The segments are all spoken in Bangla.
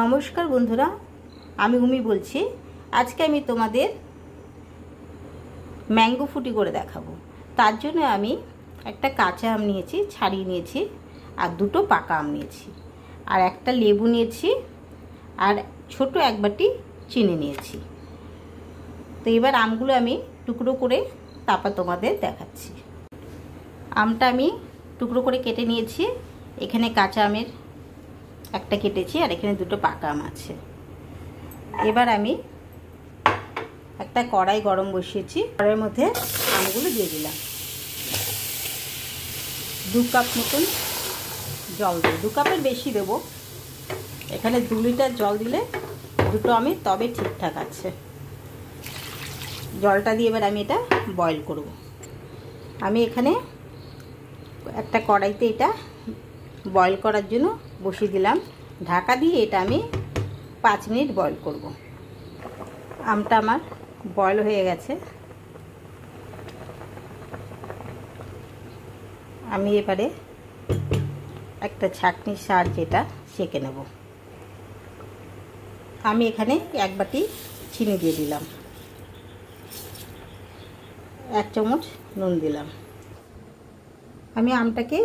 নমস্কার বন্ধুরা, আমি উমি বলছি। আজকে আমি তোমাদের ম্যাঙ্গো ফুটি করে দেখাবো। তার জন্য আমি একটা কাঁচা আম নিয়েছি, ছাড়িয়ে নিয়েছি, আর দুটো পাকা আম নিয়েছি, আর একটা লেবু নিয়েছি, আর ছোট এক বাটি চিনি নিয়েছি। তো এবার আমগুলো আমি টুকরো করে তারপর তোমাদের দেখাচ্ছি। আমটা আমি টুকরো করে কেটে নিয়েছি। এখানে কাঁচা আমের একটা কেটেছি, আর এখানে দুটো পাকা আম আছে। এবার আমি একটা কড়াই গরম বসিয়েছি, কড়াইয়ের মধ্যে আমগুলো দিয়ে দিলাম। 2 কাপ মতন জল দেব, 2 কাপের বেশি দেব। এখানে 2 লিটার জল দিলে দুটো আমি তবে ঠিকঠাক আছে। জলটা দিয়ে এবার আমি এটা বয়েল করব। আমি এখানে একটা কড়াইতে এটা বয়েল করার জন্য বসিয়ে দিলাম। ঢাকা দিয়ে এটা আমি 5 মিনিট বয়েল করব। আমটা আমার বয়েল হয়ে গেছে। আমি এবারে একটা ছাঁকনির সাহায্যে এটা সেঁকে নেব। আমি এখানে 1 বাটি চিনি দিয়ে দিলাম, 1 চামচ নুন দিলাম। আমি আমটাকে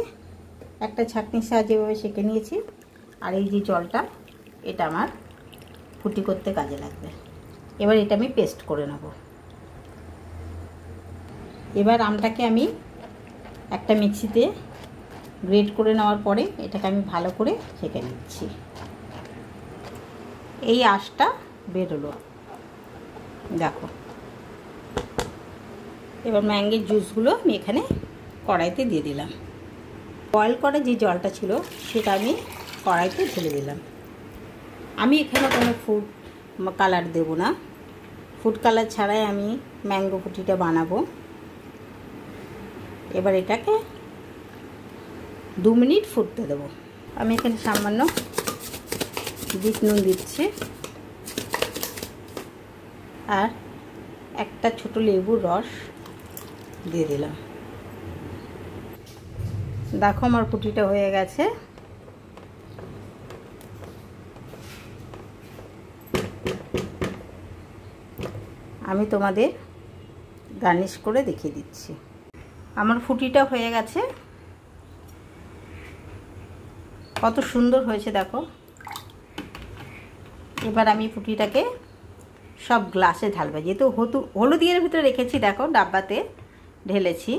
একটা ছাঁকনির সাহায্যে এভাবে সেঁকে নিয়েছি। আর এই যে জলটা, এটা আমার ফুটি করতে কাজে লাগবে। এবার এটা আমি পেস্ট করে নেব। এবার আমটাকে আমি একটা মিক্সিতে গ্রেট করে নেওয়ার পরে এটাকে আমি ভালো করে ছেঁকে নিচ্ছি। এই আঁশটা বেরোলো, দেখো। এবার ম্যাঙ্গোর জুসগুলো আমি এখানে কড়াইতে দিয়ে দিলাম। বয়েল করা যে জলটা ছিল সেটা আমি কড়াইতে ঢেলে দিলাম। আমি এখানে কোনো ফুড কালার দেব না, ফুড কালার ছাড়াই আমি ম্যাঙ্গো ফুটিটা বানাবো। এবার এটাকে 2 মিনিট ফুটতে দেব। আমি এখানে সামান্য বিট নুন দিচ্ছি, আর একটা ছোট লেবুর রস দিয়ে দিলাম। দেখো আমার ফুটিটা হয়ে গেছে। আমি তোমাদের গার্নিশ করে দেখিয়ে দিচ্ছি। আমার ফুটিটা হয়ে গেছে, কত সুন্দর হয়েছে দেখো। এবার আমি ফুটিটাকে সব গ্লাসে ঢালবো। যেহেতু হলুদিয়ার ভিতরে রেখেছি, দেখো ডাব্বাতে ঢেলেছি।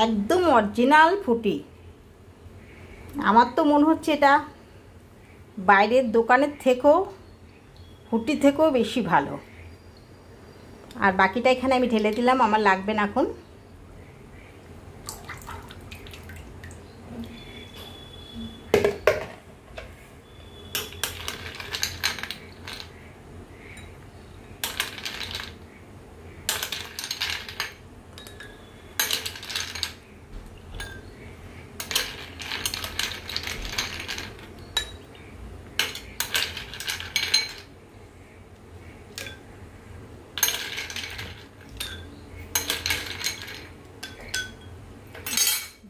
একদম অরিজিনাল ফুটি। আমার তো মনে হচ্ছে এটা বাইরের দোকানের থেকেও, ফুটি থেকেও বেশি ভালো। আর বাকিটা এখানে আমি ঢেলে দিলাম, আমার লাগবে না এখন।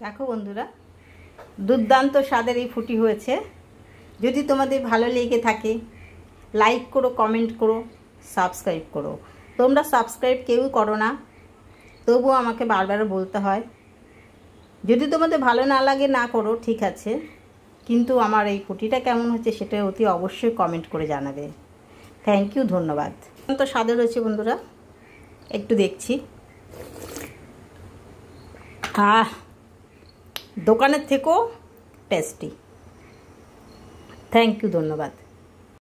দেখো বন্ধুরা, দুর্দান্ত স্বাদের এই ফুটি হয়েছে। যদি তোমাদের ভালো লেগে থাকে লাইক করো, কমেন্ট করো, সাবস্ক্রাইব করো। তোমরা সাবস্ক্রাইব কেউই করো না, তবুও আমাকে বারবার বলতে হয়। যদি তোমাদের ভালো না লাগে না করো, ঠিক আছে, কিন্তু আমার এই ফুটিটা কেমন হচ্ছে সেটা অতি অবশ্যই কমেন্ট করে জানাবে। থ্যাংক ইউ, ধন্যবাদ। তো স্বাদের হয়েছে বন্ধুরা, একটু দেখছি। দোকানের থেকেও টেস্টি। থ্যাংক ইউ, ধন্যবাদ।